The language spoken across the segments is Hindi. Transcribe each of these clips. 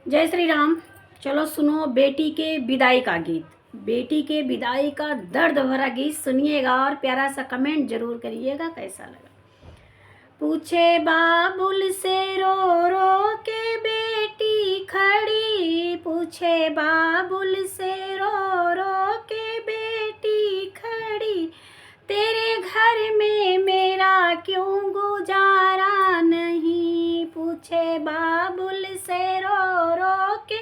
जय श्री राम। चलो सुनो बेटी के विदाई का गीत। बेटी के विदाई का दर्द भरा गीत सुनिएगा और प्यारा सा कमेंट जरूर करिएगा कैसा लगा। पूछे बाबुल से रो रो के बेटी खड़ी, पूछे बाबुल से रो रो के बेटी खड़ी, तेरे घर में मेरा क्यों गुजारा नहीं। पूछे बाबुल से रो रो के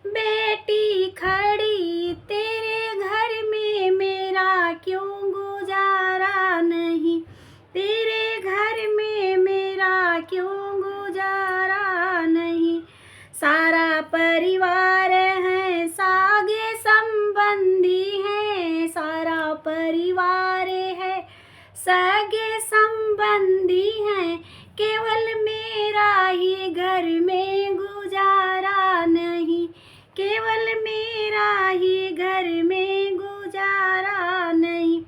बेटी खड़ी, तेरे घर में मेरा क्यों गुजारा नहीं, तेरे घर में मेरा क्यों गुजारा नहीं। सारा परिवार है, सागे संबंधी हैं, सारा परिवार है, सगे संबंधी हैं, केवल मेरा ही घर में गुजारा नहीं, केवल मेरा ही घर में गुजारा नहीं।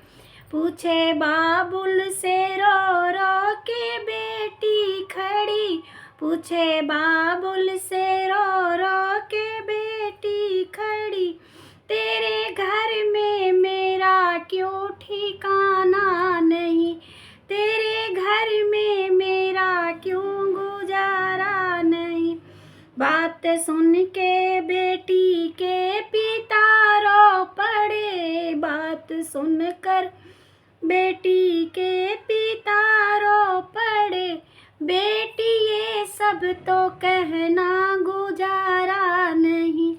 पूछे बाबुल से रो रो के बेटी खड़ी, पूछे बाबुल से रो रो के बेटी खड़ी, तेरे घर में मेरा क्यों ठिकाना नहीं, तेरे घर में मेरा क्यों गुजारा नहीं। बात सुन के बेटी के पिता रो पड़े, बात सुनकर बेटी के पिता रो पड़े, बेटी ये सब तो कहना गुजारा नहीं,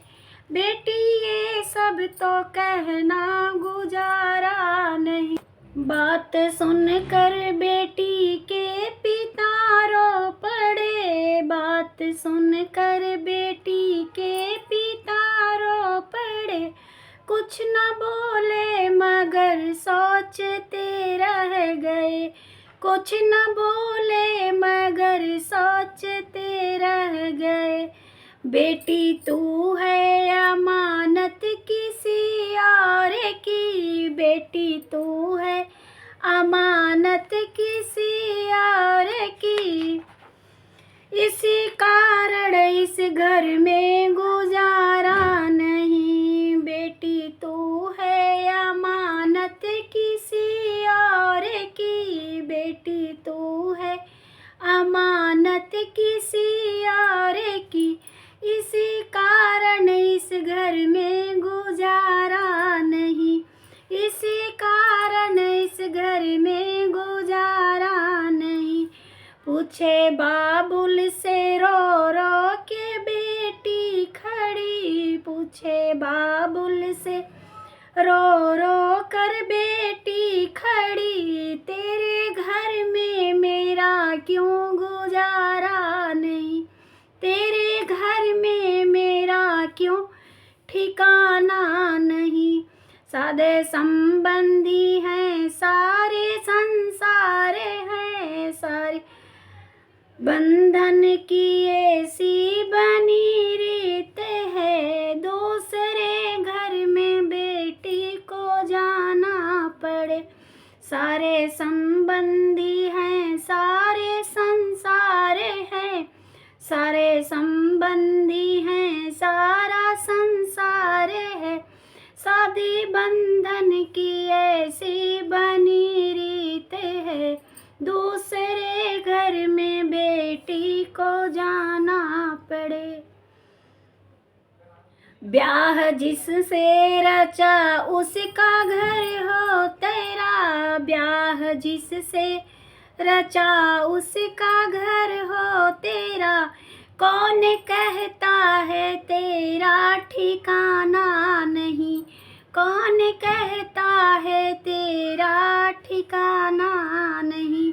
बेटी ये सब तो कहना गुजारा नहीं। बात सुनकर बेटी के पिता रो पड़े, बात सुनकर बेटी के पिता रो पड़े, कुछ न बोले मगर सोचते रह गए, कुछ न बोले मगर सोचते रह गए। बेटी तू है अमानत किसी और की, बेटी तू है अमानत किसी और की, इसी कारण इस घर में गुजारा नहीं। बेटी तू है अमानत किसी और की, बेटी तू है अमानत किसी और की, इसी कारण इस घर में गुजारा नहीं, इसी कारण इस घर में गुजारा नहीं। पूछे बाबुल से रो रो के बेटी खड़ी, पूछे बाबुल से रो रो कर बेटी खड़ी, तेरे घर में मेरा क्यों गुजारा नहीं, तेरे घर में मेरा क्यों ठिकाना नहीं। सादे संबंधी हैं, सारे संसार हैं, सारे बंधन की ऐसी बनी रीत है, दूसरे घर में बेटी को जाना पड़े। सारे संबंधी हैं, सारे संसार हैं, सारे संबंधी हैं, सारा संसार है, शादी बंधन की ऐसी बनी रीत है, दूसरे घर में बेटी को जाना पड़े। ब्याह जिससे रचा उसका घर हो तेरा, ब्याह जिससे रचा उसका घर हो तेरा, कौन कहता है तेरा ठिकाना नहीं, कौन कहता है तेरा ठिकाना नहीं।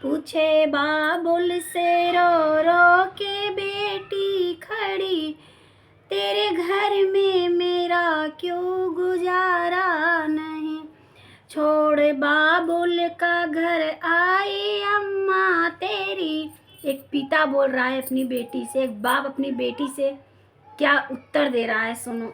पूछे बाबुल से रो रो के बेटी खड़ी, तेरे घर में मेरा क्यों गुजारा नहीं। छोड़ बाबुल का घर आई अम्मा तेरी, एक पिता बोल रहा है अपनी बेटी से, एक बाप अपनी बेटी से क्या उत्तर दे रहा है सुनो।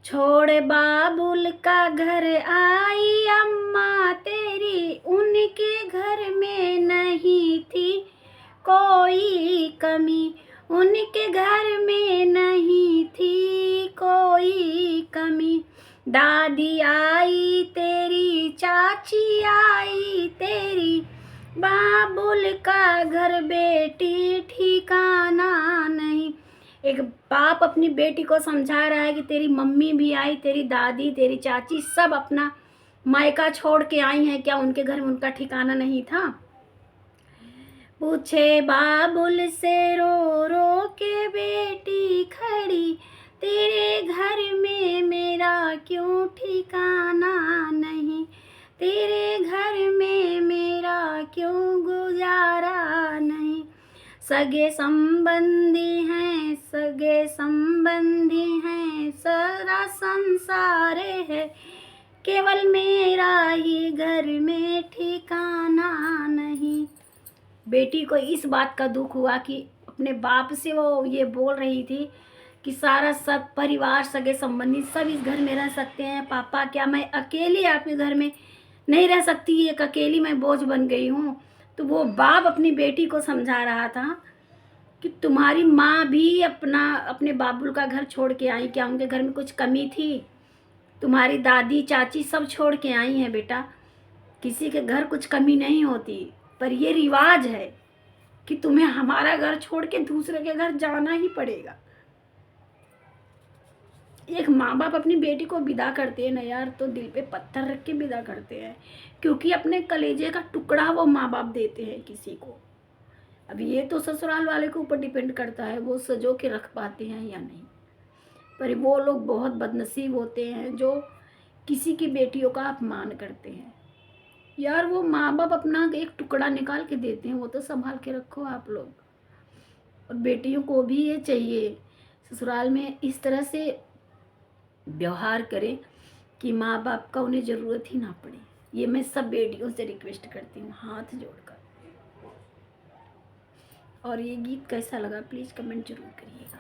छोड़ बाबुल का घर आई अम्मा तेरी, उनके घर में नहीं थी कोई कमी, उनके घर में नहीं थी कोई कमी। दादी आई तेरी, चाची आई तेरी, बाबुल का घर बेटी ठिकाना नहीं। एक बाप अपनी बेटी को समझा रहा है कि तेरी मम्मी भी आई, तेरी दादी, तेरी चाची सब अपना मायका छोड़ के आई हैं, क्या उनके घर में उनका ठिकाना नहीं था? पूछे बाबुल से रो रो के बेटी खड़ी, तेरे घर में मेरा क्यों ठिकाना नहीं, तेरे घर में मेरा क्यों गुजारा नहीं। सगे संबंधी हैं, सगे संबंधी हैं, सारा संसार है, केवल मेरा ही घर में ठिकाना नहीं। बेटी को इस बात का दुख हुआ कि अपने बाप से वो ये बोल रही थी कि सारा सब परिवार, सगे संबंधी सब इस घर में रह सकते हैं, पापा क्या मैं अकेली आपके घर में नहीं रह सकती, एक अकेली मैं बोझ बन गई हूँ। तो वो बाप अपनी बेटी को समझा रहा था कि तुम्हारी माँ भी अपने बाबुल का घर छोड़ के आई, क्या उनके घर में कुछ कमी थी? तुम्हारी दादी चाची सब छोड़ के आई हैं बेटा, किसी के घर कुछ कमी नहीं होती, पर ये रिवाज है कि तुम्हें हमारा घर छोड़ के दूसरे के घर जाना ही पड़ेगा। एक माँ बाप अपनी बेटी को विदा करते हैं ना यार, तो दिल पे पत्थर रख के विदा करते हैं, क्योंकि अपने कलेजे का टुकड़ा वो माँ बाप देते हैं किसी को। अब ये तो ससुराल वाले के ऊपर डिपेंड करता है वो सजो के रख पाते हैं या नहीं, पर वो लोग बहुत बदनसीब होते हैं जो किसी की बेटियों का अपमान करते हैं। यार वो माँ बाप अपना एक टुकड़ा निकाल के देते हैं, वो तो संभाल के रखो आप लोग। और बेटियों को भी ये चाहिए ससुराल में इस तरह से व्यवहार करें कि माँ बाप का उन्हें ज़रूरत ही ना पड़े। ये मैं सब बेटियों से रिक्वेस्ट करती हूँ हाथ जोड़कर। और ये गीत कैसा लगा प्लीज़ कमेंट जरूर करिएगा।